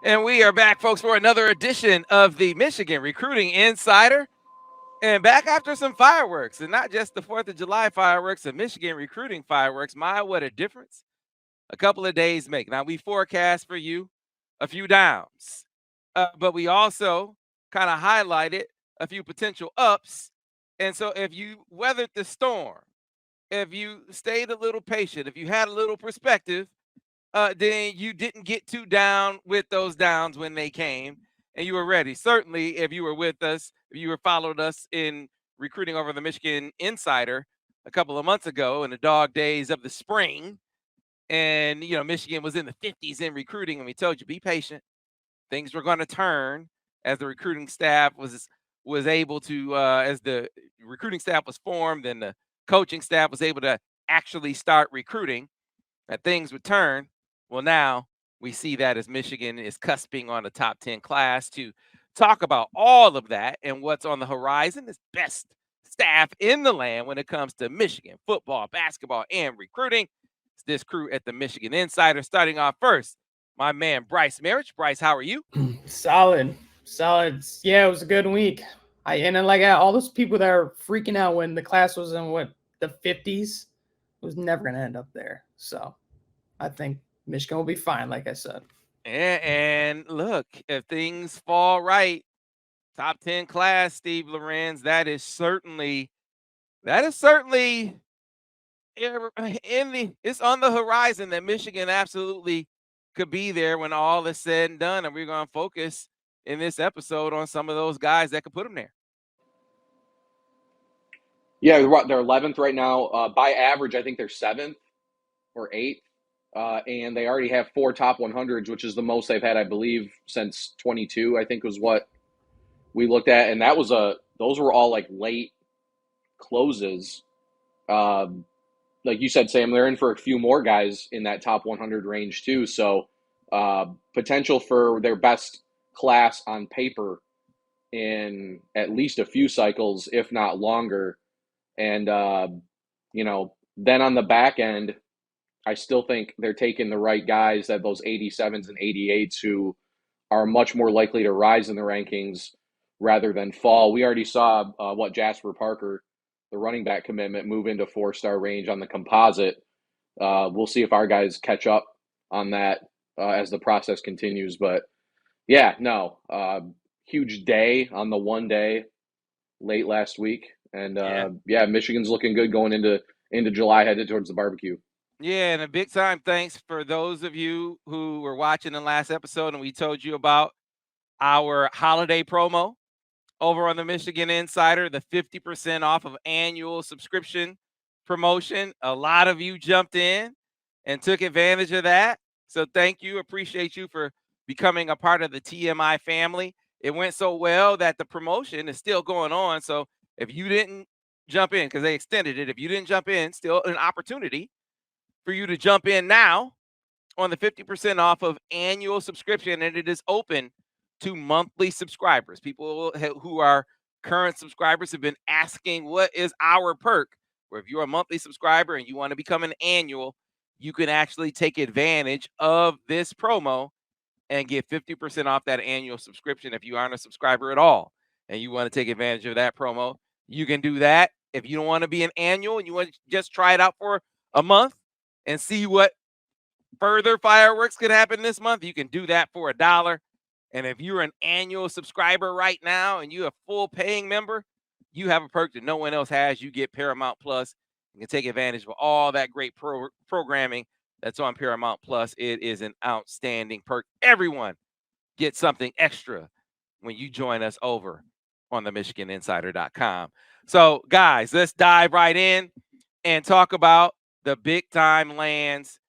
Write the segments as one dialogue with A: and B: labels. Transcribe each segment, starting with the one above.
A: And we are back, folks, for another edition of the Michigan Recruiting Insider. And back after some fireworks, and not just the 4th of July fireworks, the Michigan recruiting fireworks. My, what a difference a couple of days make. Now, we forecast for you a few downs, but we also kind of highlighted a few potential ups. And so if you weathered the storm, if you stayed a little patient, if you had a little perspective, then you didn't get too down with those downs when they came and you were ready. Certainly, if you were with us, if you were followed us in recruiting over the Michigan Insider a couple of months ago in the dog days of the spring, and Michigan was in the 50s in recruiting, and we told you be patient. Things were going to turn as the recruiting staff was able to, as the recruiting staff was formed and the coaching staff was able to actually start recruiting, that things would turn. Well, now we see that as Michigan is cusping on a top 10 class. To talk about all of that and what's on the horizon, is best staff in the land when it comes to Michigan football, basketball, and recruiting. It's this crew at the Michigan Insider. Starting off first, my man Brice Marich. Brice, how are you?
B: Solid. Yeah, it was a good week. All those people that are freaking out when the class was in the 50s was never gonna end up there. So I think Michigan will be fine, like I said.
A: And look, if things fall right, top 10 class, Steve Lorenz, that is certainly it's on the horizon that Michigan absolutely could be there when all is said and done. And we're going to focus in this episode on some of those guys that could put them there.
C: Yeah, they're 11th right now. By average, I think they're 7th or 8th. And they already have 4 top 100s, which is the most they've had, I believe, since 22, I think was what we looked at. And those were all like late closes. Like you said, Sam, they're in for a few more guys in that top 100 range too. So potential for their best class on paper in at least a few cycles, if not longer. And, then on the back end, I still think they're taking the right guys, that those 87s and 88s who are much more likely to rise in the rankings rather than fall. We already saw what Jasper Parker, the running back commitment, move into 4-star range on the composite. We'll see if our guys catch up on that as the process continues. But yeah, no, huge day on the one day late last week. And Michigan's looking good going into July, headed towards the barbecue.
A: Yeah, and a big time thanks for those of you who were watching the last episode and we told you about our holiday promo over on the Michigan Insider, the 50% off of annual subscription promotion. A lot of you jumped in and took advantage of that. So thank you. Appreciate you for becoming a part of the TMI family. It went so well that the promotion is still going on. So if you didn't jump in, because they extended it, if you didn't jump in, still an opportunity for you to jump in now on the 50% off of annual subscription, and it is open to monthly subscribers. People who are current subscribers have been asking, what is our perk? Where if you're a monthly subscriber and you want to become an annual, you can actually take advantage of this promo and get 50% off that annual subscription. If you aren't a subscriber at all and you want to take advantage of that promo, you can do that. If you don't want to be an annual and you want to just try it out for a month and see what further fireworks could happen this month, you can do that for $1. And if you're an annual subscriber right now and you're a full paying member, you have a perk that no one else has. You get Paramount Plus. You can take advantage of all that great programming that's on Paramount Plus. It is an outstanding perk. Everyone gets something extra when you join us over on the MichiganInsider.com. So, guys, let's dive right in and talk about the big time lands.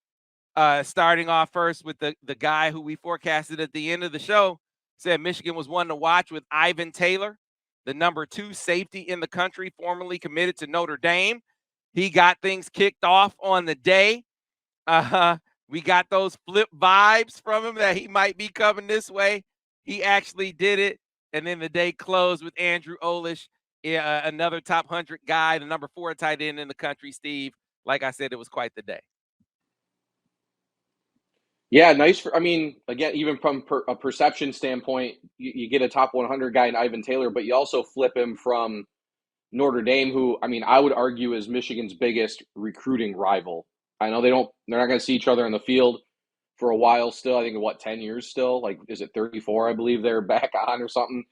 A: Starting off first with the guy who we forecasted at the end of the show, said Michigan was one to watch with Ivan Taylor, the number 2 safety in the country, formerly committed to Notre Dame. He got things kicked off on the day. We got those flip vibes from him that he might be coming this way. He actually did it. And then the day closed with Andrew Olesh, another top 100 guy, the number 4 tight end in the country, Steve. Like I said, it was quite the day.
C: Yeah, nice. I mean, again, even from a perception standpoint, you get a top 100 guy in Ivan Taylor, but you also flip him from Notre Dame, who, I mean, I would argue is Michigan's biggest recruiting rival. I know they're not going to see each other in the field for a while still. I think, 10 years still? Like, is it 34? I believe they're back on or something.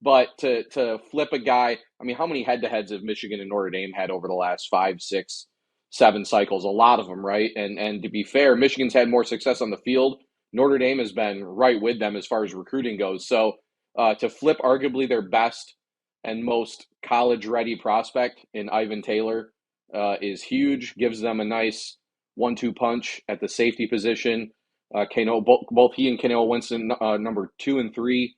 C: But to flip a guy, I mean, how many head-to-heads have Michigan and Notre Dame had over the last 5, 6, 7 cycles? A lot of them, right? And to be fair, Michigan's had more success on the field. Notre Dame has been right with them as far as recruiting goes. So to flip arguably their best and most college-ready prospect in Ivan Taylor is huge. Gives them a nice 1-2 punch at the safety position. Both he and Kano Winston number 2 and 3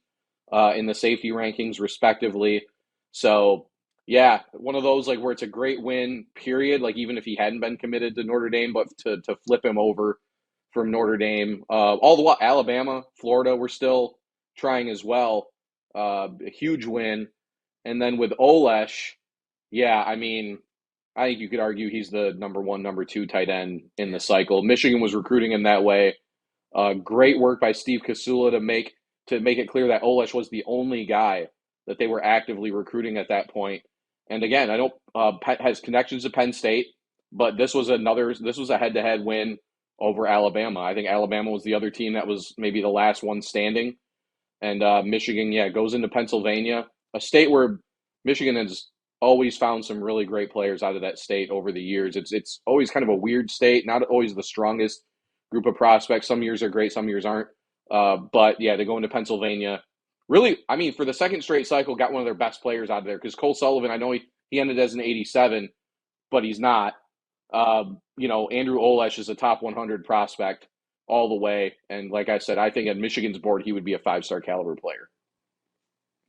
C: in the safety rankings, respectively. So, yeah, one of those like where it's a great win, period. Like even if he hadn't been committed to Notre Dame, but to flip him over from Notre Dame, all the while Alabama, Florida, we're still trying as well. A huge win, and then with Olesh, yeah, I mean, I think you could argue he's the number 1, number 2 tight end in the cycle. Michigan was recruiting him that way. Great work by Steve Casula to make it clear that Olesh was the only guy that they were actively recruiting at that point. And again, I know has connections to Penn State, but this was a head-to-head win over Alabama. I think Alabama was the other team that was maybe the last one standing. And Michigan, yeah, goes into Pennsylvania, a state where Michigan has always found some really great players out of that state over the years. It's always kind of a weird state, not always the strongest group of prospects. Some years are great, some years aren't. But yeah, they go into Pennsylvania. Really, I mean, for the second straight cycle, got one of their best players out of there because Cole Sullivan, I know he ended as an 87, but he's not. Andrew Olesh is a top 100 prospect all the way. And like I said, I think at Michigan's board, he would be a 5-star caliber player.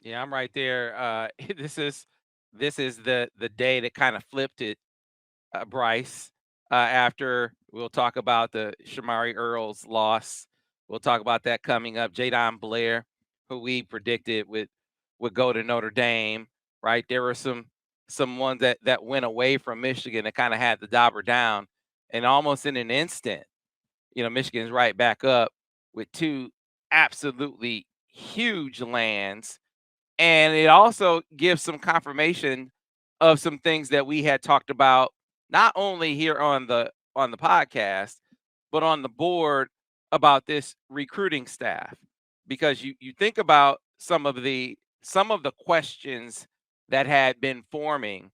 A: Yeah, I'm right there. This is the day that kind of flipped it, Brice. After we'll talk about the Shamari Earls loss. We'll talk about that coming up. Jadon Blair, who we predicted would go to Notre Dame, right? There were some ones that went away from Michigan that kind of had the dauber down, and almost in an instant, Michigan's right back up with 2 absolutely huge lands. And it also gives some confirmation of some things that we had talked about, not only here on the podcast, but on the board about this recruiting staff. Because you think about some of the questions that had been forming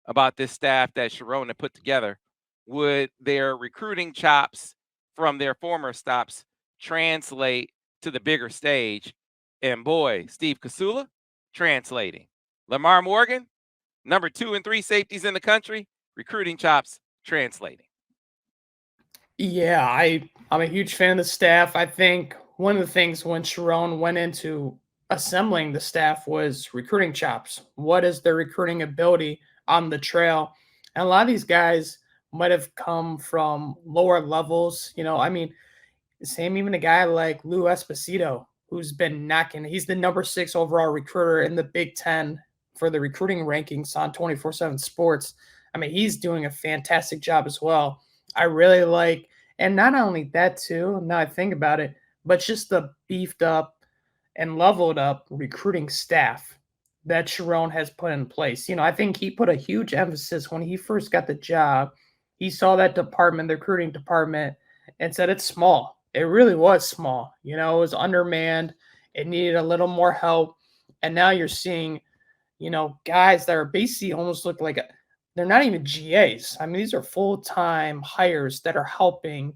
A: about this staff that Sharon had put together. Would their recruiting chops from their former stops translate to the bigger stage? And boy, Steve Casula, translating. Lamar Morgan, number 2 and 3 safeties in the country, recruiting chops, translating.
B: Yeah, I'm a huge fan of the staff. I think one of the things when Sharon went into assembling the staff was recruiting chops. What is their recruiting ability on the trail? And a lot of these guys might have come from lower levels. I mean, same even a guy like Lou Esposito, who's been knocking. He's the number 6 overall recruiter in the Big Ten for the recruiting rankings on 24/7 Sports. I mean, he's doing a fantastic job as well. I really like, and not only that too, now I think about it, but just the beefed up and leveled up recruiting staff that Sharon has put in place. I think he put a huge emphasis when he first got the job. He saw that department, the recruiting department, and said it's small. It really was small. It was undermanned. It needed a little more help. And now you're seeing, guys that are basically almost look like they're not even GAs. I mean, these are full-time hires that are helping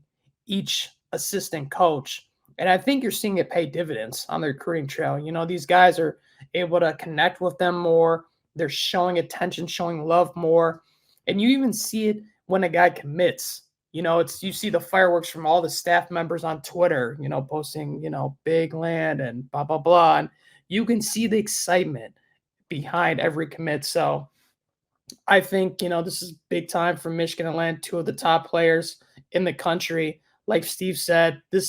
B: each assistant coach. And I think you're seeing it pay dividends on the recruiting trail. These guys are able to connect with them more. They're showing attention, showing love more. And you even see it when a guy commits. You see the fireworks from all the staff members on Twitter, posting, big land and blah, blah, blah. And you can see the excitement behind every commit. So I think, this is big time for Michigan to land 2 of the top players in the country. Like Steve said, they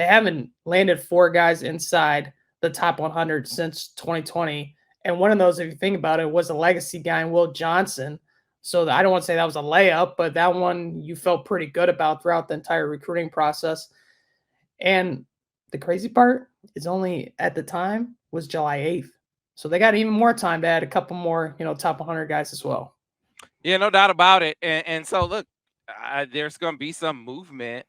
B: haven't landed 4 guys inside the top 100 since 2020. And one of those, if you think about it, was a legacy guy in Will Johnson. So I don't want to say that was a layup, but that one you felt pretty good about throughout the entire recruiting process. And the crazy part is only at the time was July 8th. So they got even more time to add a couple more, top 100 guys as well.
A: Yeah, no doubt about it. And so, look, there's going to be some movement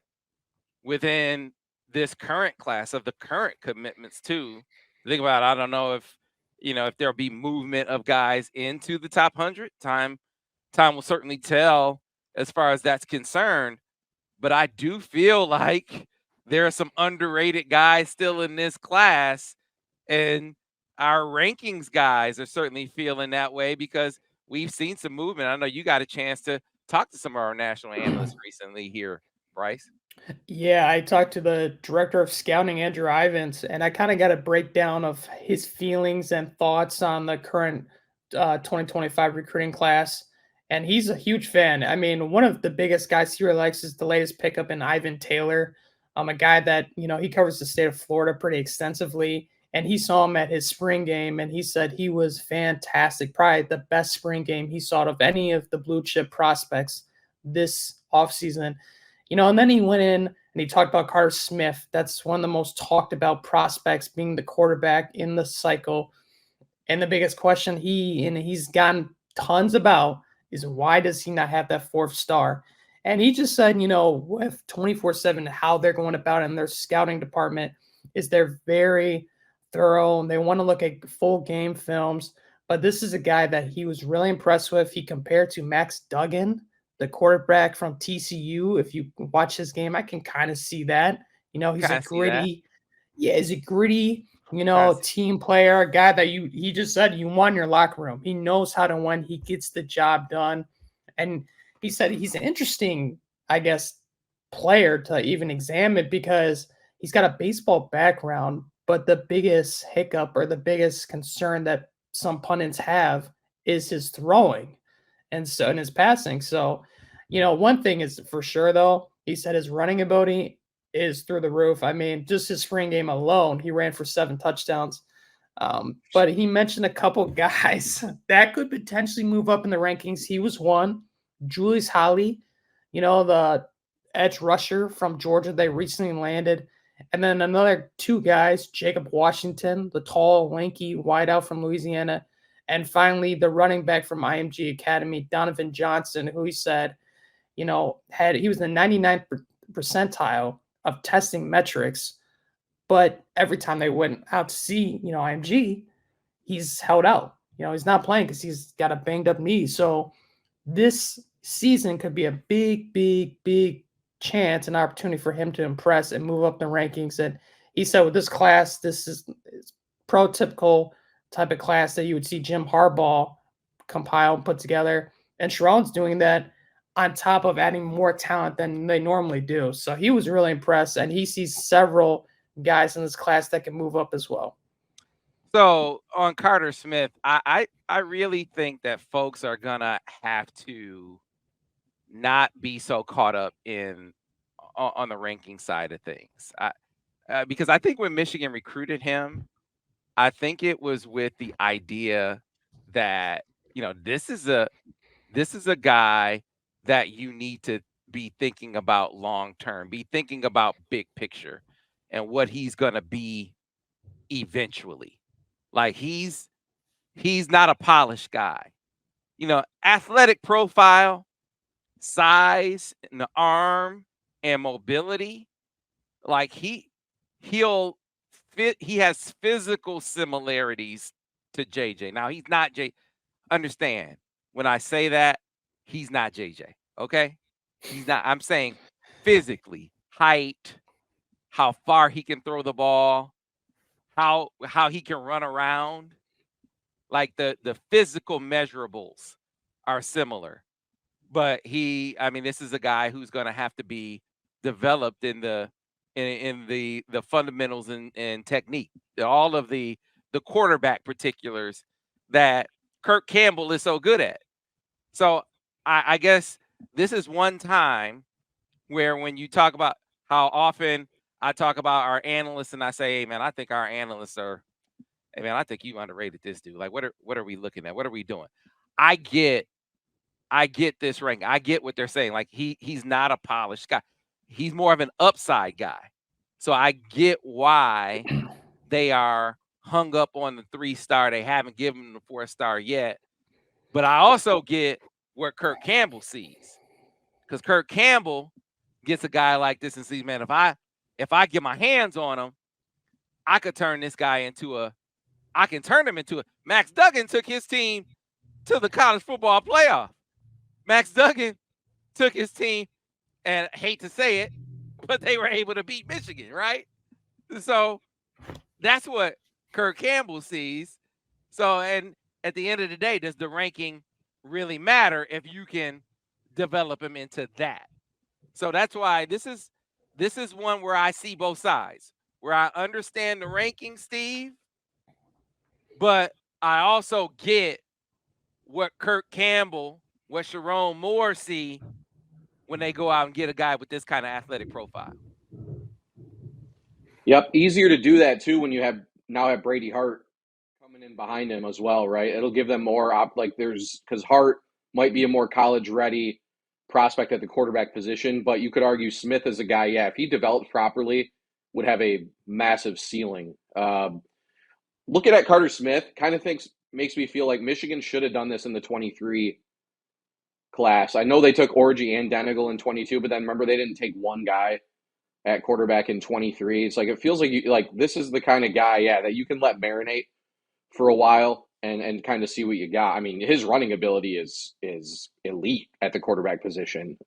A: within this current class of the current commitments too. Think about it, I don't know if there'll be movement of guys into the top 100. Time will certainly tell as far as that's concerned. But I do feel like there are some underrated guys still in this class, and our rankings guys are certainly feeling that way because we've seen some movement. I know you got a chance to talk to some of our national analysts recently here, Brice.
B: Yeah, I talked to the director of scouting, Andrew Ivins, and I kind of got a breakdown of his feelings and thoughts on the current 2025 recruiting class. And he's a huge fan. I mean, one of the biggest guys he really likes is the latest pickup in Ivan Taylor, a guy that, he covers the state of Florida pretty extensively. And he saw him at his spring game, and he said he was fantastic, probably the best spring game he saw of any of the blue chip prospects this offseason. And then he went in and he talked about Carter Smith. That's one of the most talked about prospects, being the quarterback in the cycle. And the biggest question he's gotten tons about is, why does he not have that 4th star? And he just said, with 24/7, how they're going about it in their scouting department is they're very thorough and they want to look at full game films. But this is a guy that he was really impressed with. He compared to Max Duggan, the quarterback from TCU. If you watch his game, I can kind of see that. He's a gritty, he's a gritty, team player, a guy that he just said you want in your locker room. He knows how to win. He gets the job done. And he said he's an interesting, I guess, player to even examine because he's got a baseball background, but the biggest hiccup or the biggest concern that some pundits have is his throwing and so in his passing. So, one thing is for sure though, he said his running ability is through the roof. I mean, just his spring game alone, he ran for 7 touchdowns. But he mentioned a couple guys that could potentially move up in the rankings. He was one, Julius Holly, the edge rusher from Georgia they recently landed. And then another 2 guys, Jacob Washington, the tall, lanky wideout from Louisiana. And finally, the running back from IMG Academy, Donovan Johnson, who he said, he was in the 99th percentile of testing metrics. But every time they went out to see, IMG, he's held out. He's not playing because he's got a banged up knee. So this season could be a big, big, big chance and opportunity for him to impress and move up the rankings. And he said with this class, this is prototypical type of class that you would see Jim Harbaugh compile and put together. And Sharon's doing that on top of adding more talent than they normally do. So he was really impressed, and he sees several guys in this class that can move up as well.
A: So on Carter Smith, I really think that folks are gonna have to not be so caught up on the ranking side of things. Because I think when Michigan recruited him, I think it was with the idea that this is a guy that you need to be thinking about long term, be thinking about big picture and what he's going to be eventually. Like he's not a polished guy. Athletic profile, size in the arm and mobility, like he'll fit. He has physical similarities to JJ. Now he's not understand when I say that, he's not JJ. Okay, he's not. I'm saying physically, height, how far he can throw the ball, how he can run around. Like the physical measurables are similar, but this is a guy who's going to have to be developed in the fundamentals and technique, all of the quarterback particulars that Kirk Campbell is so good at. So I guess this is one time where when you talk about how often I talk about our analysts and I say, hey man, I think our analysts are, hey man, I think you underrated this dude. Like what are we looking at? What are we doing? I get this ranking. I get what they're saying. Like he's not a polished guy. He's more of an upside guy. So I get why they are hung up on the 3-star. They haven't given him the 4-star yet. But I also get what Kirk Campbell sees. Because Kirk Campbell gets a guy like this and sees, man, if I get my hands on him, I could turn this guy into I can turn him into a. Max Duggan took his team to the college football playoff. Max Duggan took his team, and I hate to say it, but they were able to beat Michigan, right? So that's what Kirk Campbell sees. So, and at the end of the day, does the ranking really matter if you can develop him into that? So that's why this is one where I see both sides, where I understand the ranking, Steve, but I also get what Kirk Campbell, what Sharon Moore see when they go out and get a guy with this kind of athletic profile.
C: Yep, easier to do that too when you now have Brady Hart coming in behind him as well, right? It'll give them more because Hart might be a more college ready prospect at the quarterback position, but you could argue Smith is a guy, if he develops properly, would have a massive ceiling. Looking at Carter Smith kind of makes me feel like Michigan should have done this in the 23 class. I know they took Orji and Denegal in 22, but then remember they didn't take one guy at quarterback in 23. It's like it feels like this is the kind of guy, that you can let marinate for a while and kind of see what you got. I mean, his running ability is elite at the quarterback position.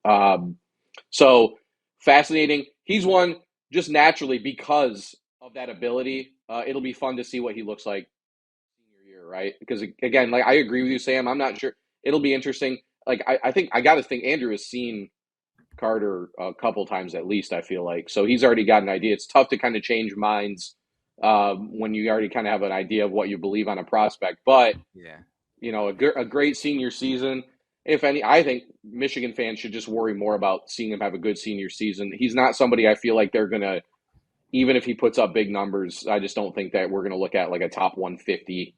C: So fascinating. He's one just naturally because of that ability. It'll be fun to see what he looks like senior year, right? Because again, like I agree with you, Sam. I'm not sure. It'll be interesting. Like I got to think Andrew has seen Carter a couple times at least, I feel like. So he's already got an idea. It's tough to kind of change minds when you already kind of have an idea of what you believe on a prospect. But, a great senior season. If any, I think Michigan fans should just worry more about seeing him have a good senior season. He's not somebody I feel like they're going to, even if he puts up big numbers, I just don't think that we're going to look at like a top 150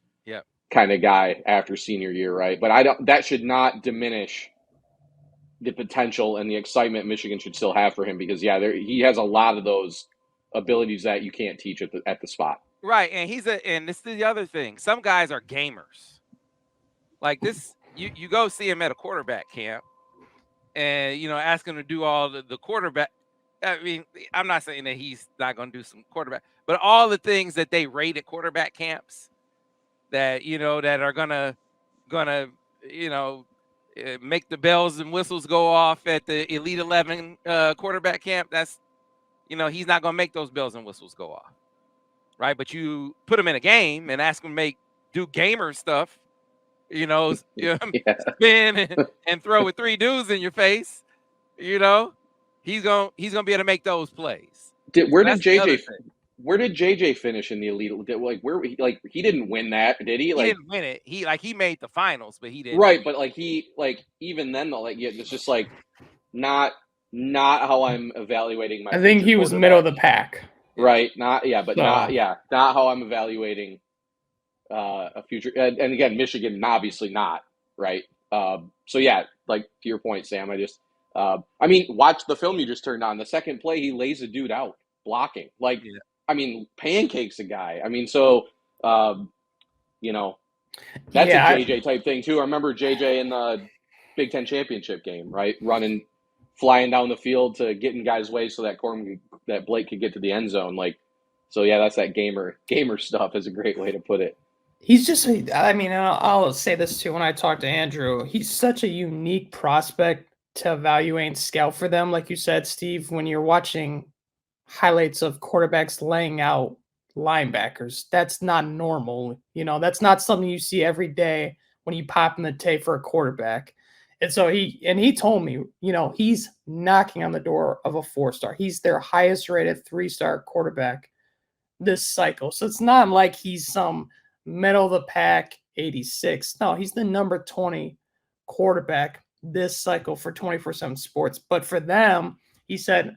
C: kind of guy after senior year, right? But that should not diminish the potential and the excitement Michigan should still have for him because, he has a lot of those abilities that you can't teach at the spot.
A: Right, and and this is the other thing. Some guys are gamers. Like this, you go see him at a quarterback camp, and ask him to do all the quarterback. I mean, I'm not saying that he's not going to do some quarterback, but all the things that they rate at quarterback camps, that that are gonna make the bells and whistles go off at the Elite 11 quarterback camp. That's he's not going to make those bells and whistles go off, right? But you put him in a game and ask him to do gamer stuff, spin and throw with 3 dudes in your face. He's gonna be able to make those plays.
C: Where did JJ finish in the Elite? He didn't win that, did he?
A: He didn't win it. He made the finals, but he didn't.
C: Right, but even then though, it's just not how I'm evaluating my.
B: I think he was middle of the pack.
C: Right. Not how I'm evaluating a future. And again, Michigan obviously not right. So like to your point, Sam. Watch the film you just turned on. The second play, he lays a dude out blocking. Pancakes a guy. That's a JJ type thing too. I remember JJ in the Big Ten championship game, right? Flying down the field to get in guys' way so that Blake could get to the end zone. That's that gamer stuff is a great way to put it.
B: He's just, I'll say this too. When I talk to Andrew, he's such a unique prospect to evaluate and scout for them. Like you said, Steve, when you're watching highlights of quarterbacks laying out linebackers, that's not normal. That's not something you see every day when you pop in the tape for a quarterback. And so he told me, he's knocking on the door of a 4-star. He's their highest rated 3-star quarterback this cycle. So it's not like he's some middle of the pack 86. No, he's the number 20 quarterback this cycle for 24/7 Sports. But for them, he said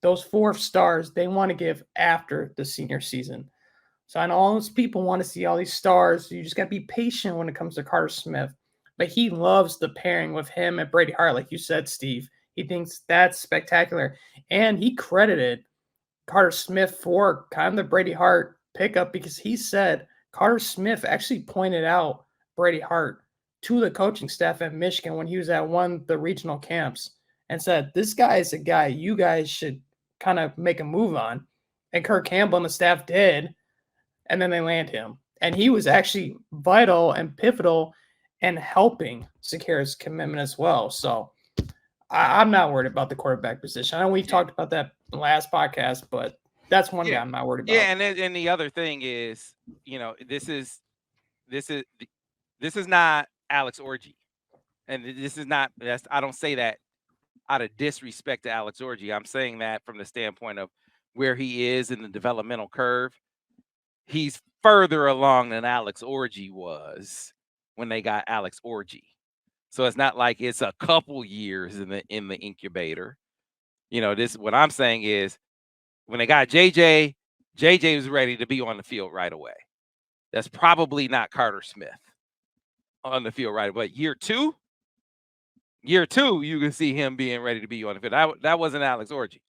B: those 4 stars they want to give after the senior season. So I know all those people want to see all these stars. You just got to be patient when it comes to Carter Smith. But he loves the pairing with him and Brady Hart, like you said, Steve. He thinks that's spectacular. And he credited Carter Smith for kind of the Brady Hart pickup, because he said Carter Smith actually pointed out Brady Hart to the coaching staff at Michigan when he was at one of the regional camps and said, this guy is a guy you guys should kind of make a move on. And Kirk Campbell and the staff did, and then they land him. And he was actually vital and pivotal in helping secure his commitment as well. So I'm not worried about the quarterback position. I know we talked about that in the last podcast, but that's one guy I'm not worried about.
A: Yeah, and the other thing is, this is not Alex Orji, and this is not. I don't say that out of disrespect to Alex Orji. I'm saying that from the standpoint of where he is in the developmental curve. He's further along than Alex Orji was when they got Alex Orji. So it's not like it's a couple years in the incubator. This what I'm saying is when they got JJ was ready to be on the field right away. That's probably not Carter Smith on the field right away. Year two, you can see him being ready to be on the field. That wasn't Alex Orji,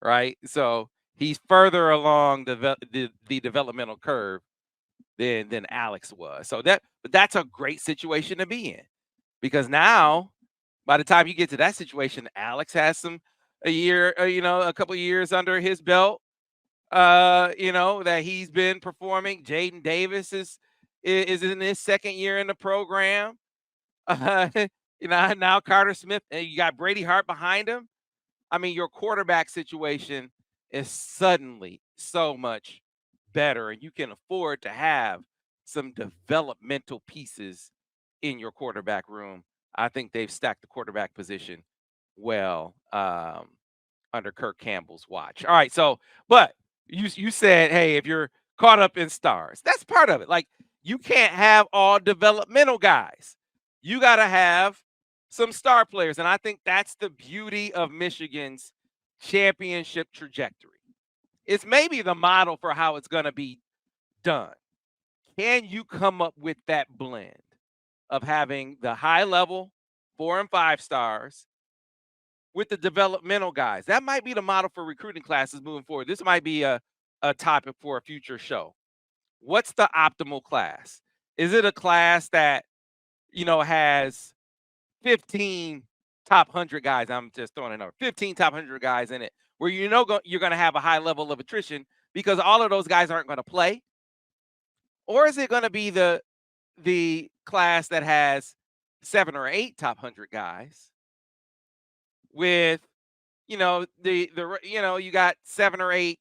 A: right? So he's further along the developmental curve than Alex was. So but that's a great situation to be in, because now by the time you get to that situation, Alex has a couple of years under his belt. That he's been performing. Jaden Davis is in his second year in the program. Now Carter Smith, and you got Brady Hart behind him. I mean, your quarterback situation is suddenly so much better, and you can afford to have some developmental pieces in your quarterback room. I think they've stacked the quarterback position well under Kirk Campbell's watch. All right, so but you said, hey, if you're caught up in stars, that's part of it. Like, you can't have all developmental guys. You got to have some star players, and I think that's the beauty of Michigan's championship trajectory. It's maybe the model for how it's going to be done. Can you come up with that blend of having the high level 4 and 5 stars with the developmental guys? That might be the model for recruiting classes moving forward. This might be a topic for a future show. What's the optimal class? Is it a class that, has 15 top 100 guys? I'm just throwing a number. 15 top 100 guys in it, where you're going to have a high level of attrition because all of those guys aren't going to play? Or is it going to be the class that has 7 or 8 top 100 guys with, you got 7 or 8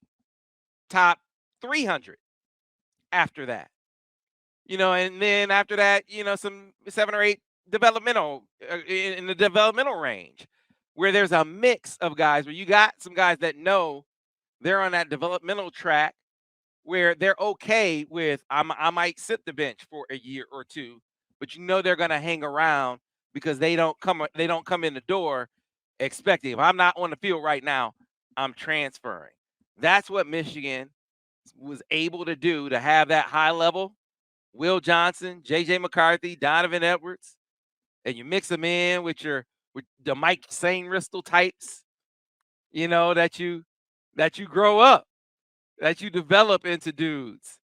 A: top 300 after that, and then after that, some 7 or 8 developmental in the developmental range, where there's a mix of guys, where you got some guys that know they're on that developmental track, where they're okay with, I might sit the bench for a year or two, but they're going to hang around because they don't come in the door expecting, if I'm not on the field right now, I'm transferring. That's what Michigan was able to do, to have that high level. Will Johnson, J.J. McCarthy, Donovan Edwards, and you mix them in with the Mike Sainristil types, that you grow up, that you develop into dudes.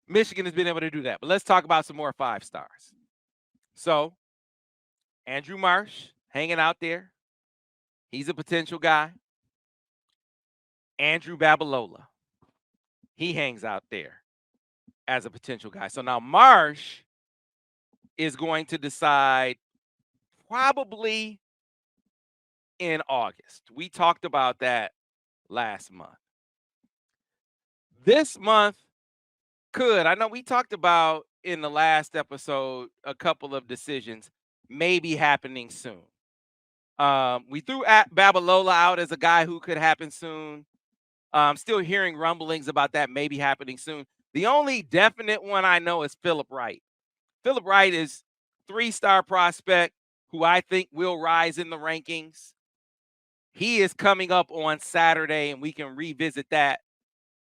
A: Michigan has been able to do that. But let's talk about some more 5 stars. So, Andrew Marsh hanging out there. He's a potential guy. Andrew Babalola, he hangs out there as a potential guy. So now Marsh is going to decide probably in August. We talked about that last month. This month I know we talked about in the last episode a couple of decisions maybe happening soon. We threw Babalola out as a guy who could happen soon. Still hearing rumblings about that maybe happening soon. The only definite one I know is Phillip Wright. Phillip Wright is 3-star prospect who I think will rise in the rankings. He is coming up on Saturday, and we can revisit that.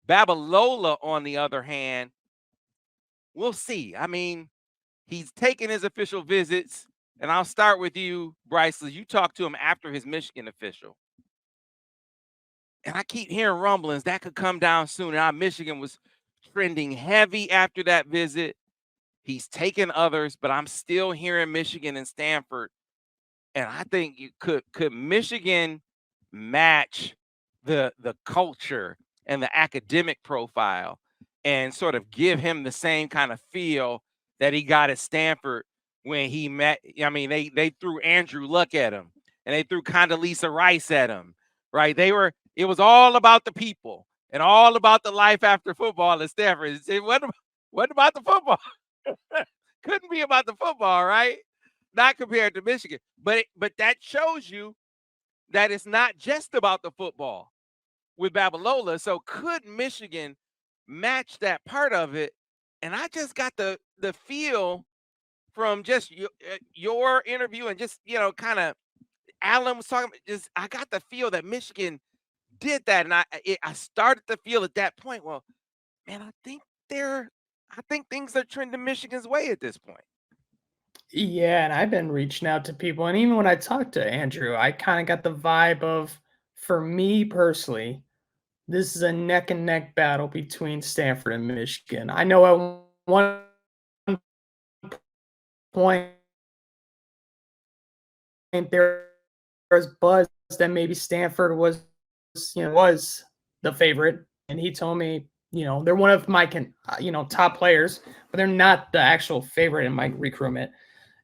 A: Babalola, on the other hand, we'll see. I mean, he's taken his official visits, and I'll start with you, Brice. You talked to him after his Michigan official. and I keep hearing rumblings that could come down soon. Now, Michigan was trending heavy after that visit. He's taken others, but I'm still hearing Michigan and Stanford. And I think you could Michigan match the culture and the academic profile and sort of give him the same kind of feel that he got at Stanford when he met. I mean, they threw Andrew Luck at him and they threw Condoleezza Rice at him, right? It was all about the people and all about the life after football at Stanford. It wasn't about the football. Couldn't be about the football, right? Not compared to Michigan. But that shows you that it's not just about the football with Babalola. So could Michigan match that part of it? And I just got the feel from just your interview and just, kind of Alan was talking about, just I got the feel that Michigan did that. And I started to feel at that point, well, man, I think things are trending Michigan's way at this point.
B: Yeah, and I've been reaching out to people, and even when I talked to Andrew, I kind of got the vibe of, for me personally, this is a neck and neck battle between Stanford and Michigan. I know at one point there was buzz that maybe Stanford was the favorite, and he told me, they're one of my top players, but they're not the actual favorite in my recruitment.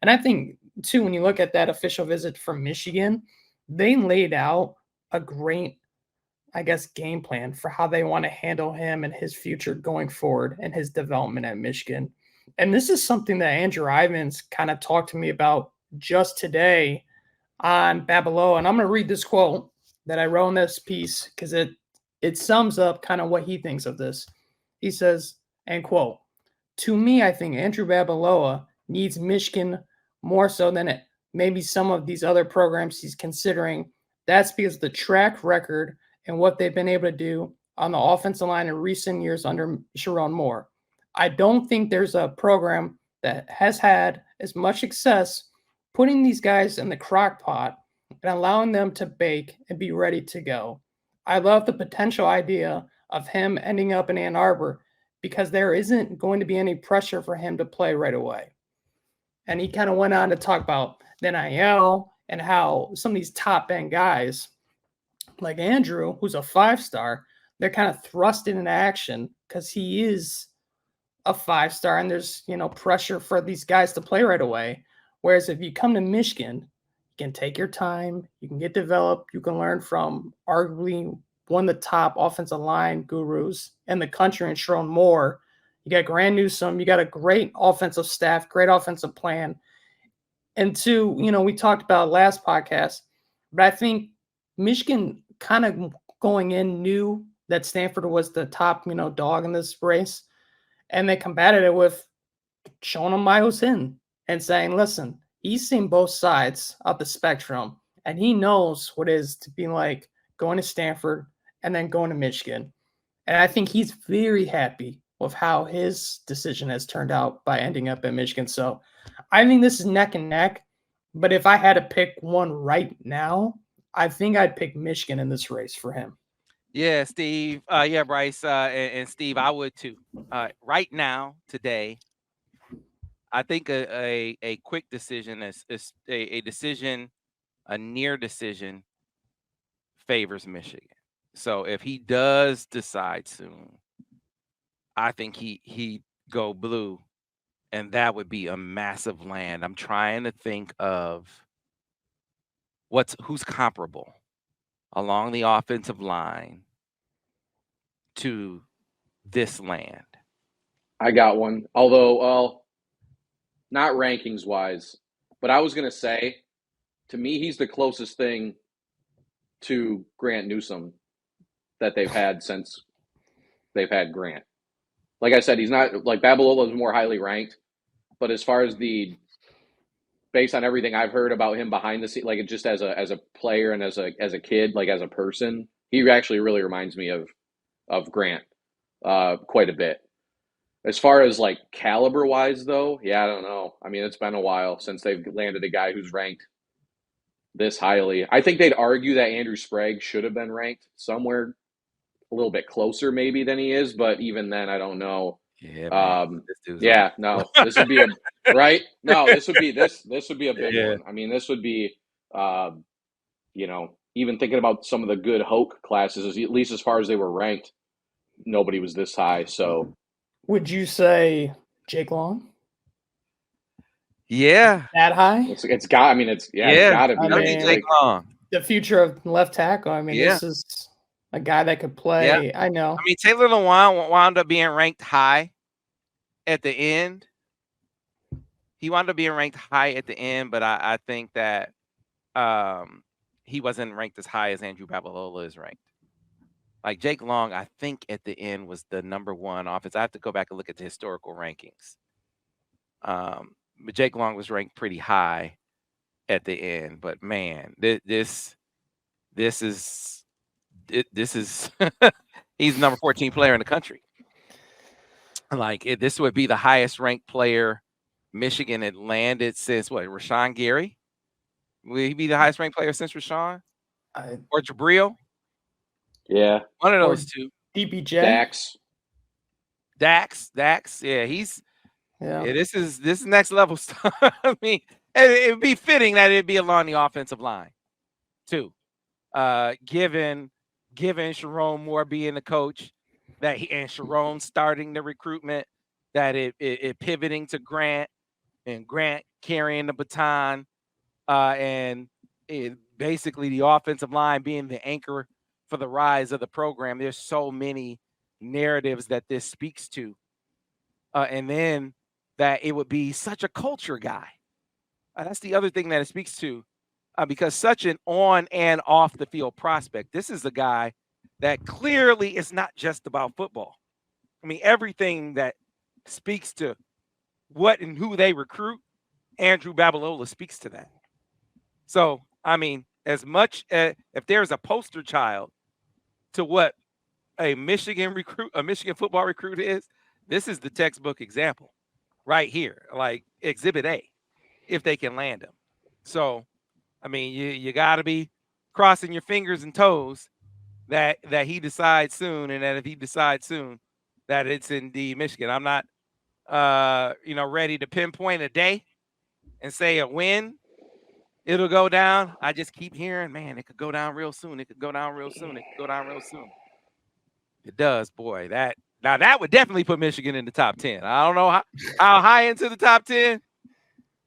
B: And I think too, when you look at that official visit from Michigan, they laid out a great, I guess, game plan for how they want to handle him and his future going forward and his development at Michigan. And this is something that Andrew Ivins kind of talked to me about just today on Babalola. And I'm going to read this quote that I wrote in this piece because it sums up kind of what he thinks of this. He says, and quote, "To me, I think Andrew Babalola needs Michigan more so than maybe some of these other programs he's considering. That's because of the track record and what they've been able to do on the offensive line in recent years under Sharon Moore. I don't think there's a program that has had as much success putting these guys in the crock pot and allowing them to bake and be ready to go. I love the potential idea of him ending up in Ann Arbor because there isn't going to be any pressure for him to play right away." And he kind of went on to talk about the NIL and how some of these top end guys like Andrew, who's a 5-star, they're kind of thrust into action because he is a 5-star and there's, pressure for these guys to play right away. Whereas if you come to Michigan, you can take your time, you can get developed, you can learn from arguably one of the top offensive line gurus in the country in Sharon Moore. You got Grant Newsome. You got a great offensive staff, great offensive plan. And two, we talked about last podcast, but I think Michigan kind of going in knew that Stanford was the top, dog in this race. And they combated it with showing him miles in and saying, listen, he's seen both sides of the spectrum and he knows what it is to be like going to Stanford and then going to Michigan. And I think he's very happy with how his decision has turned out by ending up at Michigan. So I think this is neck and neck. But if I had to pick one right now, I think I'd pick Michigan in this race for him.
A: Yeah, Steve. Yeah, Brice and Steve, I would too. Right now, today, I think a quick decision is a decision, a near decision favors Michigan. So if he does decide soon, I think he go blue, and that would be a massive land. I'm trying to think of who's comparable along the offensive line to this land.
C: I got one. Although, well, not rankings wise, but I was going to say, to me, he's the closest thing to Grant Newsome that they've had since they've had Grant. Like I said, he's not like Babalola is more highly ranked, but as far as based on everything I've heard about him behind the scenes, like just as a player and as a kid, like as a person, he actually really reminds me of Grant quite a bit. As far as like caliber wise, though, yeah, I don't know. I mean, it's been a while since they've landed a guy who's ranked this highly. I think they'd argue that Andrew Sprague should have been ranked somewhere a little bit closer maybe than he is, but even then, I don't know.
A: Yeah, man. This dude's
C: This would be a right. No, this would be a big
A: Yeah.
C: one. I mean, this would be, even thinking about some of the good Hoke classes, at least as far as they were ranked, nobody was this high. So,
B: Would you say Jake Long
A: Yeah.
B: that high?
C: it's got. I mean, it's got to be.
B: I mean,
A: Jake Long.
B: The future of left tackle. I mean,
A: Yeah.
B: this is a guy that could play.
A: Yeah.
B: I know.
A: I mean, Taylor Lewan wound up being ranked high at the end. He wound up being ranked high at the end, but I think that he wasn't ranked as high as Andrew Babalola is ranked. Like Jake Long, I think at the end was the number one offense. I have to go back and look at the historical rankings. But Jake Long was ranked pretty high at the end. But man, this is he's the number 14 player in the country. Like this would be the highest ranked player Michigan had landed since what? Rashawn Gary? Will he be the highest ranked player since Rashawn? Or Jabril?
C: Yeah.
A: One of those two.
B: DBJ.
C: Dax.
A: Yeah, he's
B: Yeah.
A: this is next level stuff. I mean, it would be fitting that it'd be along the offensive line, too. Given Sharon Moore being the coach, and Sharon starting the recruitment, that it pivoting to Grant and Grant carrying the baton, and basically the offensive line being the anchor for the rise of the program. There's so many narratives that this speaks to, and then that it would be such a culture guy. That's the other thing that it speaks to, because such an on and off the field prospect. This is a guy that clearly is not just about football. I mean, everything that speaks to what and who they recruit, Andrew Babalola speaks to that. So, I mean, as much as if there's a poster child to what a Michigan football recruit is, this is the textbook example right here, like Exhibit A, if they can land him. So, I mean, you got to be crossing your fingers and toes that he decides soon, and that if he decides soon, that it's indeed Michigan. I'm not, ready to pinpoint a day and say a win. It'll go down. I just keep hearing, man, it could go down real soon. It could go down real soon. It could go down real soon. It does, boy. That would definitely put Michigan in the top 10. I don't know how high into the top 10,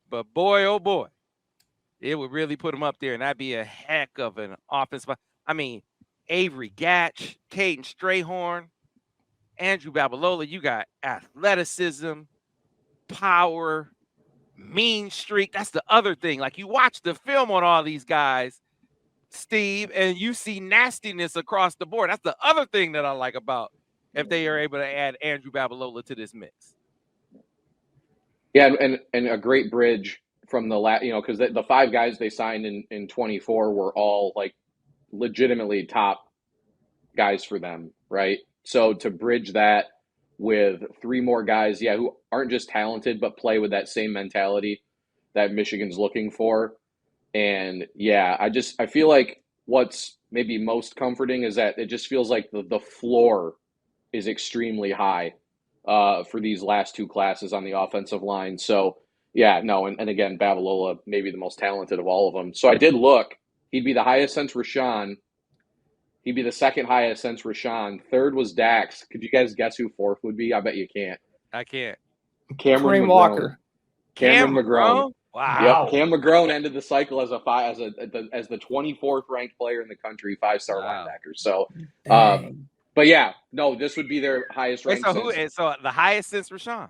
A: but boy, oh boy, it would really put them up there, and that'd be a heck of an offense. I mean, Avery Gatch, Caden Strayhorn, Andrew Babalola. You got athleticism, power, mean streak. That's the other thing. Like, you watch the film on all these guys, Steve, and you see nastiness across the board. That's the other thing that I like about if they are able to add Andrew Babalola to this mix.
C: Yeah, and a great bridge from the because the five guys they signed in 24 were all like legitimately top guys for them, right? So to bridge that with three more guys, who aren't just talented but play with that same mentality that Michigan's looking for. And I feel like what's maybe most comforting is that it just feels like the floor is extremely high for these last two classes on the offensive line. So and again, Babalola maybe the most talented of all of them. So I did look. He'd be the highest since Rashawn. He'd be the second highest since Rashawn. Third was Dax. Could you guys guess who fourth would be? I bet you can't.
A: I can't.
C: Cameron McGrone.
B: Walker.
C: Cameron McGrone.
A: Wow.
C: Yep. Cam McGrone ended the cycle as the 24th ranked player in the country, 5-star linebacker. So, this would be their highest ranked.
A: So the highest since Rashawn?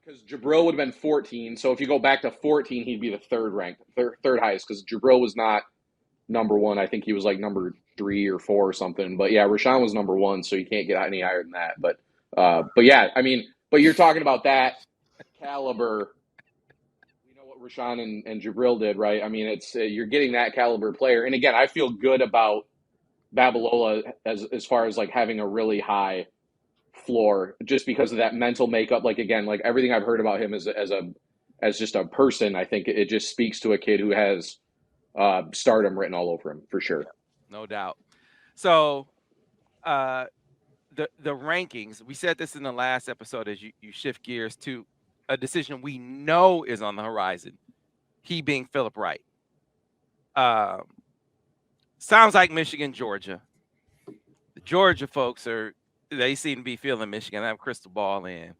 C: Because Jabril would have been 14. So if you go back to 14, he'd be the third highest, because Jabril was not number one. I think he was like number 3 or 4 or something. But Rashawn was number 1, so you can't get any higher than that. But you're talking about that caliber. We know what Rashawn and Jabril did, right? I mean, it's you're getting that caliber player. And again, I feel good about Babalola as far as like having a really high floor, just because of that mental makeup. Like, again, like everything I've heard about him as just a person, I think it just speaks to a kid who has stardom written all over him for sure.
A: No doubt. So the rankings, we said this in the last episode as you shift gears to a decision we know is on the horizon, he being Phillip Wright. Sounds like Michigan, Georgia. The Georgia folks they seem to be feeling Michigan. I have a crystal ball in.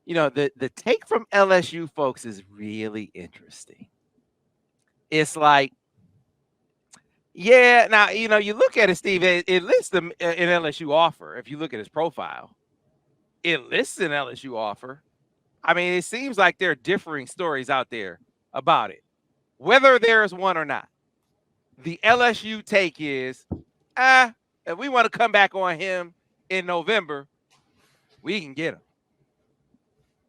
A: You know, the take from LSU folks is really interesting. It's like, yeah, now, you know, you look at it, Steve, it lists an LSU offer. If you look at his profile, it lists an LSU offer. I mean, it seems like there are differing stories out there about it, whether there is one or not. The LSU take is, if we want to come back on him in November, we can get him.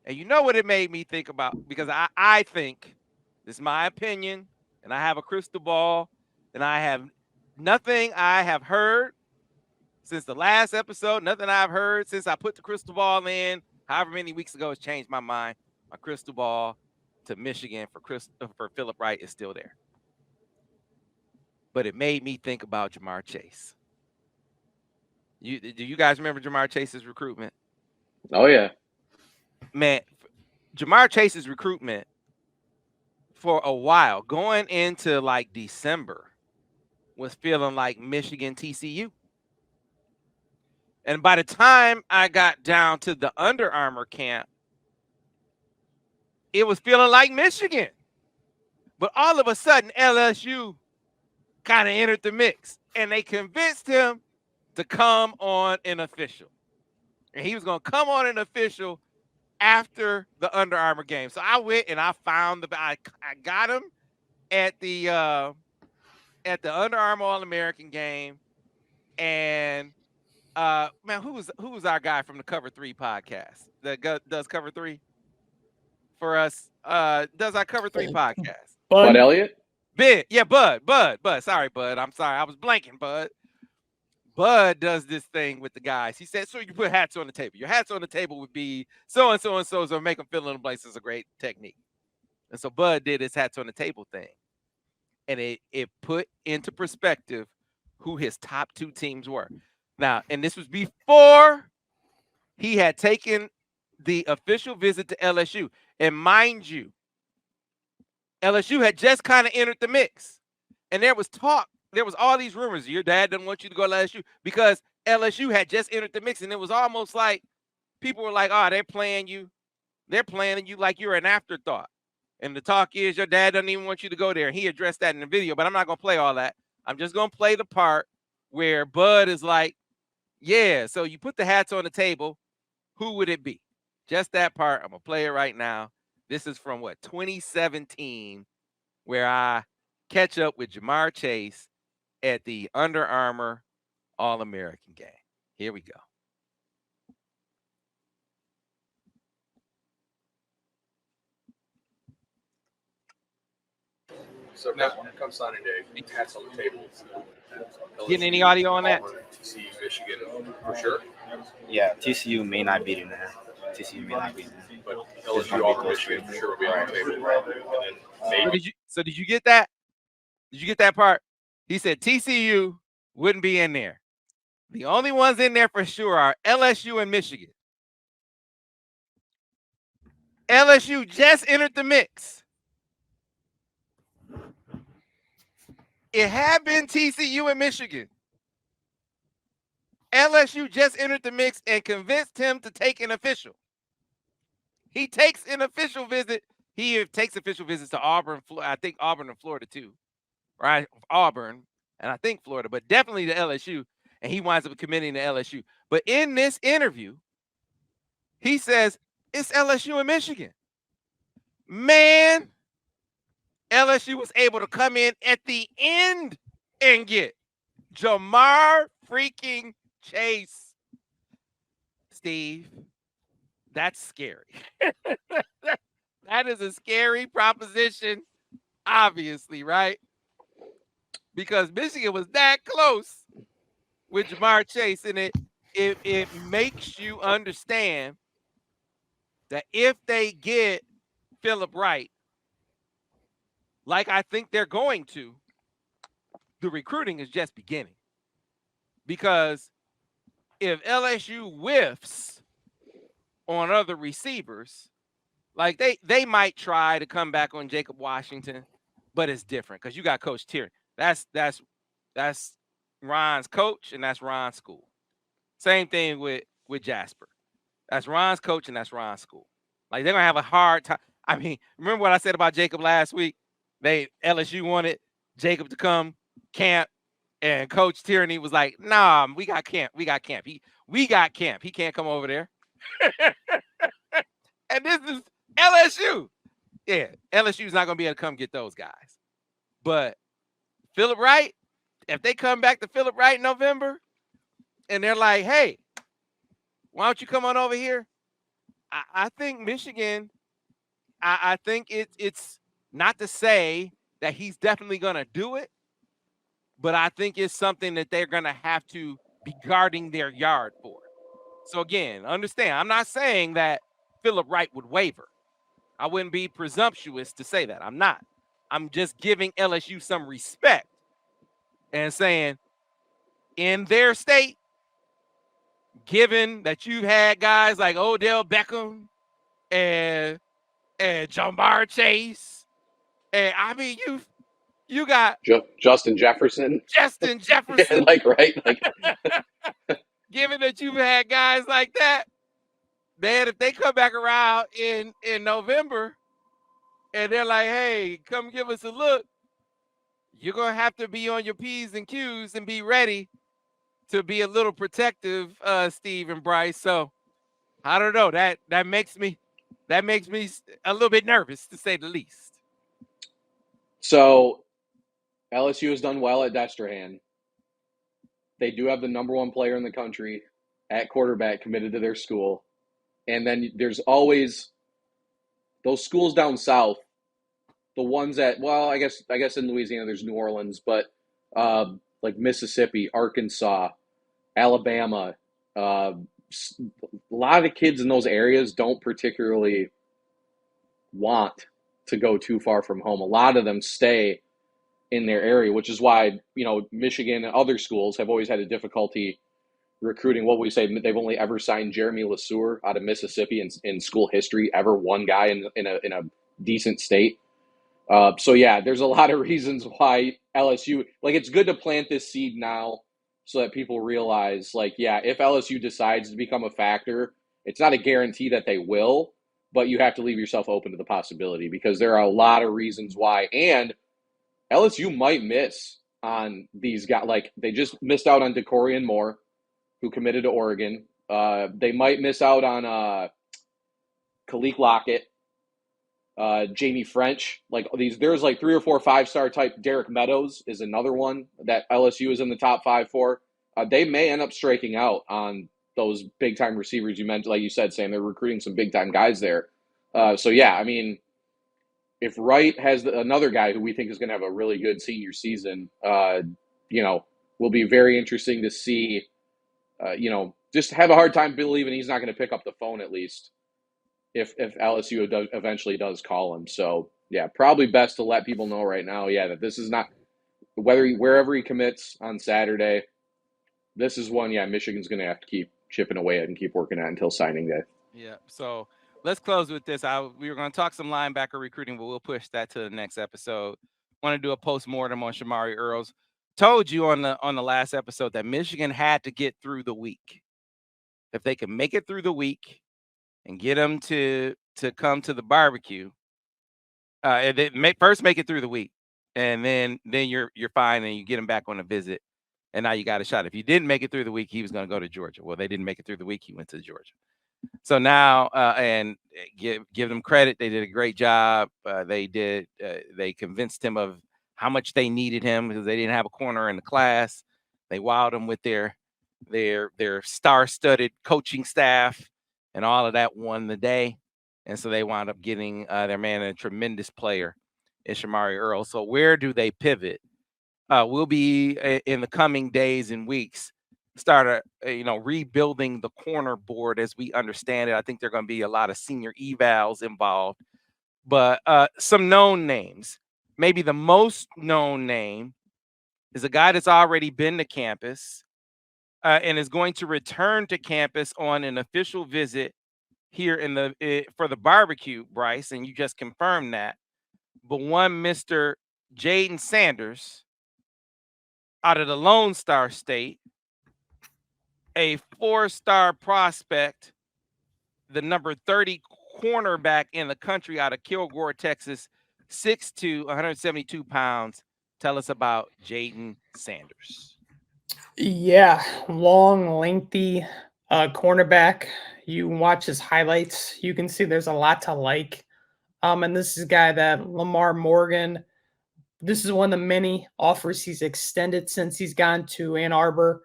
A: And you know what it made me think about? Because I think, this is my opinion, and I have a crystal ball, and I have nothing I have heard since the last episode, nothing I've heard since I put the crystal ball in, however many weeks ago, has changed my mind. My crystal ball to Michigan for Phillip Wright is still there. But it made me think about Jamar Chase. Do you guys remember Jamar Chase's recruitment?
C: Oh, yeah.
A: Man, Jamar Chase's recruitment for a while, going into like December, was feeling like Michigan TCU. And by the time I got down to the Under Armour camp, it was feeling like Michigan. But all of a sudden, LSU kind of entered the mix, and they convinced him to come on an official. And he was going to come on an official after the Under Armour game. So I went and I found I got him at the Under Armour All-American game. And man, who was our guy from the Cover 3 podcast that does Cover 3 for us? Does our Cover 3 podcast?
C: Bud Elliott?
A: Bud. Sorry, Bud. I'm sorry. I was blanking, Bud. Bud does this thing with the guys. He said, so you put hats on the table. Your hats on the table would be so-and-so and so make them fill in the blanks is a great technique. And so Bud did his hats on the table thing. And it put into perspective who his top two teams were. Now, and this was before he had taken the official visit to LSU. And mind you, LSU had just kind of entered the mix. And there was talk. There was all these rumors. Your dad doesn't want you to go to LSU because LSU had just entered the mix. And it was almost like people were like, oh, they're playing you. They're playing you like you're an afterthought. And the talk is your dad doesn't even want you to go there. And he addressed that in the video, but I'm not going to play all that. I'm just going to play the part where Bud is like, yeah, so you put the hats on the table. Who would it be? Just that part. I'm going to play it right now. This is from 2017, where I catch up with Jamar Chase at the Under Armour All-American game. Here we go.
D: So now, when it comes signing day, hats on the table.
A: Getting any audio on that?
D: TCU, Michigan, for sure.
E: Yeah, TCU may not be in there. TCU may not be in there.
D: But LSU, Auburn, Michigan, for sure will be on the table. And then maybe.
A: So did you get that? Did you get that part? He said TCU wouldn't be in there. The only ones in there for sure are LSU and Michigan. LSU just entered the mix. It had been TCU and Michigan. LSU just entered the mix and convinced him to take an official. He takes an official visit. He takes official visits to Auburn, I think Auburn and Florida too, right? Auburn and I think Florida, but definitely to LSU. And he winds up committing to LSU. But in this interview, he says it's LSU and Michigan. Man, LSU was able to come in at the end and get Jamar freaking Chase. Steve, that's scary. That is a scary proposition, obviously, right? Because Michigan was that close with Jamar Chase, and it makes you understand that if they get Phillip Wright, like I think they're going to, the recruiting is just beginning. Because if LSU whiffs on other receivers, like they might try to come back on Jacob Washington, but it's different because you got Coach Tierney. That's Ron's coach and that's Ron's school. Same thing with Jasper. That's Ron's coach and that's Ron's school. Like they're gonna have a hard time. I mean, remember what I said about Jacob last week? LSU wanted Jacob to come camp, and Coach Tierney was like, "Nah, we got camp. We got camp. We got camp. He can't come over there." And this is LSU. Yeah, LSU's not gonna be able to come get those guys. But Phillip Wright, if they come back to Phillip Wright in November, and they're like, "Hey, why don't you come on over here?" I think Michigan. I think it's not to say that he's definitely gonna do it, but I think it's something that they're gonna have to be guarding their yard for. So again, understand, I'm not saying that Phillip Wright would waver. I wouldn't be presumptuous to say that. I'm not. I'm just giving LSU some respect and saying in their state, given that you've had guys like Odell Beckham and Jamar Chase, and I mean you got
C: Justin Jefferson.
A: Justin Jefferson.
C: Yeah, right?
A: Given that you've had guys like that, man, if they come back around in November and they're like, "Hey, come give us a look," you're gonna have to be on your P's and Q's and be ready to be a little protective, Steve and Brice. So I don't know. That makes me a little bit nervous, to say the least.
C: So LSU has done well at Destrehan. They do have the number one player in the country at quarterback committed to their school. And then there's always those schools down south, the ones that, well, I guess in Louisiana there's New Orleans, but like Mississippi, Arkansas, Alabama, a lot of kids in those areas don't particularly want to go too far from home. A lot of them stay in their area, which is why, Michigan and other schools have always had a difficulty recruiting. What we say, they've only ever signed Jeremy LeSueur out of Mississippi in school history, ever one guy in a decent state. So yeah, there's a lot of reasons why LSU, it's good to plant this seed now so that people realize, if LSU decides to become a factor, it's not a guarantee that they will, but you have to leave yourself open to the possibility because there are a lot of reasons why. And LSU might miss on these guys. They just missed out on Decorian Moore, who committed to Oregon. They might miss out on Kalik Lockett, Jamie French. There's 3 or 4 5-star type. Derek Meadows is another one that LSU is in the top 5 for. They may end up striking out on those big-time receivers you mentioned. Like you said, Sam, they're recruiting some big-time guys there. So, yeah, I mean, if Wright has another guy who we think is going to have a really good senior season, will be very interesting to see. Just have a hard time believing he's not going to pick up the phone at least if LSU eventually does call him. So, yeah, probably best to let people know right now, that this is not – wherever he commits on Saturday, this is one, Michigan's going to have to keep chipping away at and keep working at until signing day.
A: Yeah, so – let's close with this. We were going to talk some linebacker recruiting, but we'll push that to the next episode. Want to do a post-mortem on Shamari Earls. Told you on the last episode that Michigan had to get through the week. If they could make it through the week and get them to come to the barbecue, first make it through the week, and then you're fine, and you get them back on a visit, and now you got a shot. If you didn't make it through the week, he was going to go to Georgia. Well, they didn't make it through the week. He went to Georgia. So now, and give them credit. They did a great job. They convinced him of how much they needed him because they didn't have a corner in the class. They wowed him with their star-studded coaching staff, and all of that won the day. And so they wound up getting their man, a tremendous player, in Shamari Earls. So where do they pivot? We'll be in the coming days and weeks start rebuilding the corner board as we understand it. I think there are going to be a lot of senior evals involved, but some known names. maybe the most known name is a guy that's already been to campus and is going to return to campus on an official visit here for the barbecue, Brice, and you just confirmed that. But one Mr. Jayden Sanders out of the Lone Star State, a 4-star prospect, the number 30 cornerback in the country out of Kilgore, Texas, 6'2", 172 pounds. Tell us about Jayden Sanders.
B: Yeah, long, lengthy cornerback. You watch his highlights, you can see there's a lot to like. And this is a guy that Lamar Morgan, this is one of the many offers he's extended since he's gone to Ann Arbor.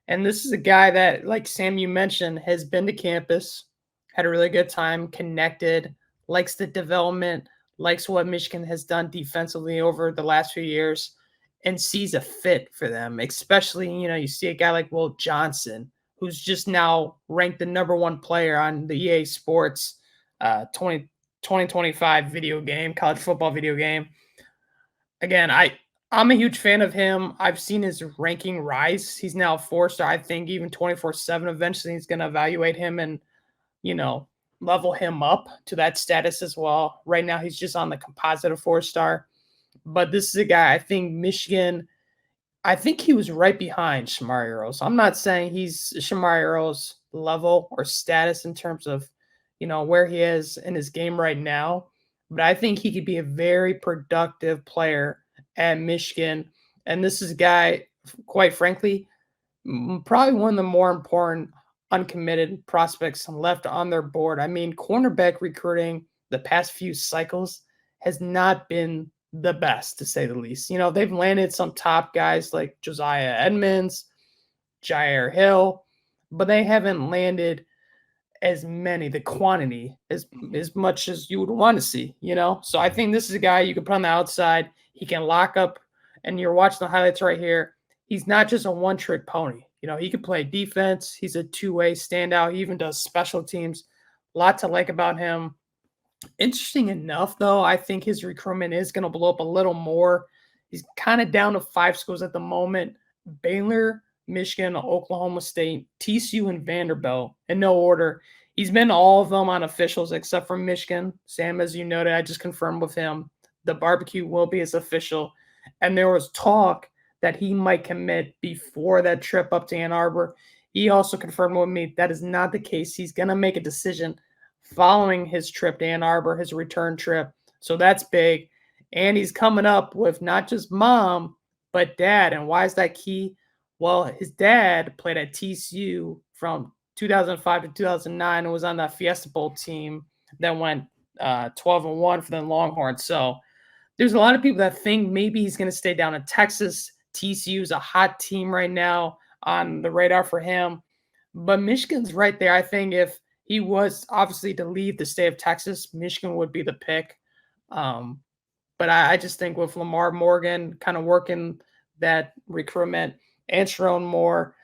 B: And this is a guy that, like Sam, you mentioned, has been to campus, had a really good time, connected, likes the development, likes what Michigan has done defensively over the last few years, and sees a fit for them. Especially, you see a guy like Will Johnson, who's just now ranked the #1 player on the EA Sports 2025 video game, college football video game. Again, I'm a huge fan of him. I've seen his ranking rise. He's now a 4-star. I think even 24/7 eventually he's going to evaluate him and, level him up to that status as well. Right now he's just on the composite of 4-star. But this is a guy, I think Michigan, I think he was right behind Shamari Earls. I'm not saying he's Shamari Earls' level or status in terms of, where he is in his game right now. But I think he could be a very productive player at Michigan. And this is a guy, quite frankly, probably one of the more important uncommitted prospects left on their board. I mean, cornerback recruiting the past few cycles has not been the best, to say the least. They've landed some top guys like Josiah Edmonds, Jair Hill, but they haven't landed as many, the quantity as much as you would want to see, So I think this is a guy you can put on the outside. He can lock up, and you're watching the highlights right here. He's not just a one-trick pony. He can play defense. He's a two-way standout. He even does special teams. A lot to like about him. Interesting enough, though, I think his recruitment is going to blow up a little more. He's kind of down to 5 schools at the moment: Baylor, Michigan, Oklahoma State, TCU, and Vanderbilt, in no order. He's been all of them on officials except for Michigan. Sam, as you noted, I just confirmed with him, the barbecue will be his official. And there was talk that he might commit before that trip up to Ann Arbor. He also confirmed with me that is not the case. He's going to make a decision following his trip to Ann Arbor, his return trip. So that's big. And he's coming up with not just mom, but dad. And why is that key? Well, his dad played at TCU from 2005 to 2009 and was on that Fiesta Bowl team that went 12-1 for the Longhorns. So there's a lot of people that think maybe he's going to stay down in Texas. TCU is a hot team right now on the radar for him. But Michigan's right there. I think if he was obviously to leave the state of Texas, Michigan would be the pick. But I just think with Lamar Morgan kind of working that recruitment and Sharon Moore,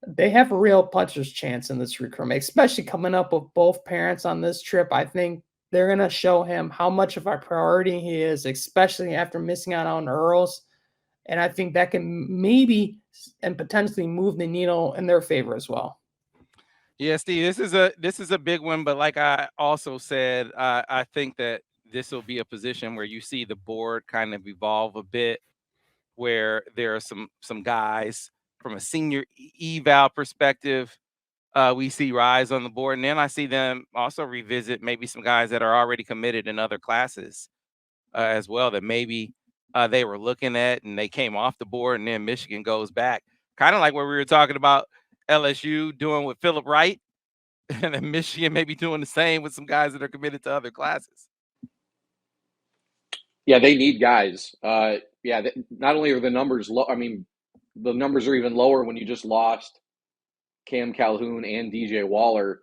B: they have a real puncher's chance in this recruitment, especially coming up with both parents on this trip. I think they're going to show him how much of a priority he is, especially after missing out on Earls. And I think that can maybe and potentially move the needle in their favor as well.
A: Yeah, Steve, this is a big one, but like I also said, I think that this will be a position where you see the board kind of evolve a bit, where there are some guys from a senior eval perspective we see rise on the board, and then I see them also revisit maybe some guys that are already committed in other classes as well that maybe they were looking at and they came off the board, and then Michigan goes back, kind of like what we were talking about LSU doing with Phillip Wright, and then Michigan maybe doing the same with some guys that are committed to other classes.
C: Yeah, they need guys. Not only are the numbers low, I mean, the numbers are even lower when you just lost Cam Calhoun and DJ Waller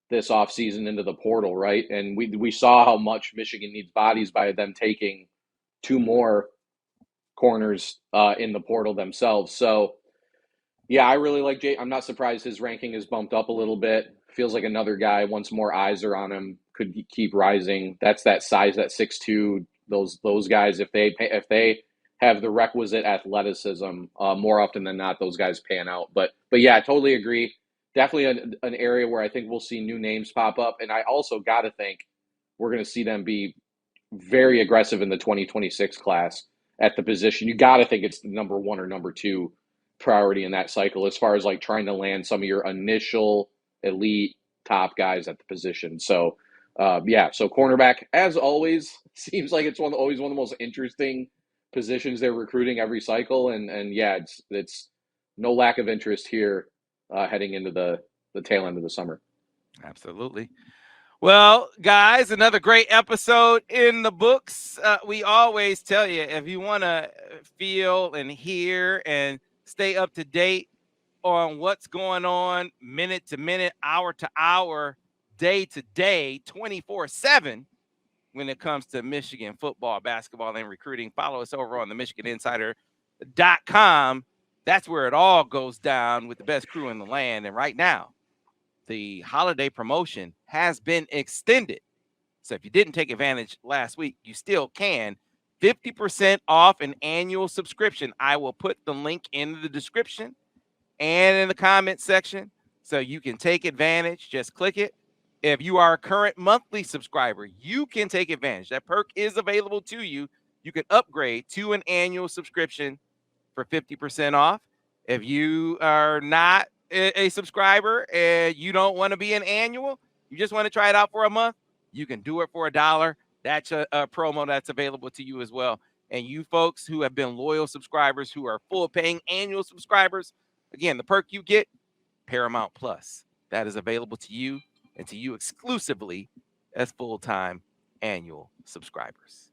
C: this offseason into the portal, right? And we saw how much Michigan needs bodies by them taking 2 more corners in the portal themselves. So, yeah, I really like Jay. I'm not surprised his ranking is bumped up a little bit. Feels like another guy, once more eyes are on him, could keep rising. That's that size, that 6'2", those guys, if they have the requisite athleticism, more often than not, those guys pan out. But yeah, I totally agree. Definitely an area where I think we'll see new names pop up. And I also got to think we're going to see them be very aggressive in the 2026 class at the position. You got to think it's the number 1 or number 2 priority in that cycle as far as like trying to land some of your initial elite top guys at the position. So, so cornerback, as always, seems like it's always one of the most interesting positions they're recruiting every cycle. And yeah, it's no lack of interest here heading into the tail end of the summer.
A: Absolutely. Well, guys, another great episode in the books. We always tell you, if you want to feel and hear and stay up to date on what's going on minute to minute, hour to hour, day to day, 24/7 when it comes to Michigan football, basketball, and recruiting, follow us over on the MichiganInsider.com. That's where it all goes down with the best crew in the land. And right now, the holiday promotion has been extended. So if you didn't take advantage last week, you still can. 50% off an annual subscription. I will put the link in the description and in the comment section so you can take advantage. Just click it. If you are a current monthly subscriber, you can take advantage. That perk is available to you. You can upgrade to an annual subscription for 50% off. If you are not a subscriber and you don't want to be an annual, you just want to try it out for a month, you can do it for $1. That's a promo that's available to you as well. And you folks who have been loyal subscribers, who are full paying annual subscribers, again, the perk you get, Paramount Plus, that is available to you and to you exclusively as full-time annual subscribers.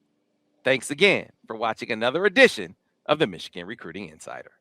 A: Thanks again for watching another edition of the Michigan Recruiting Insider.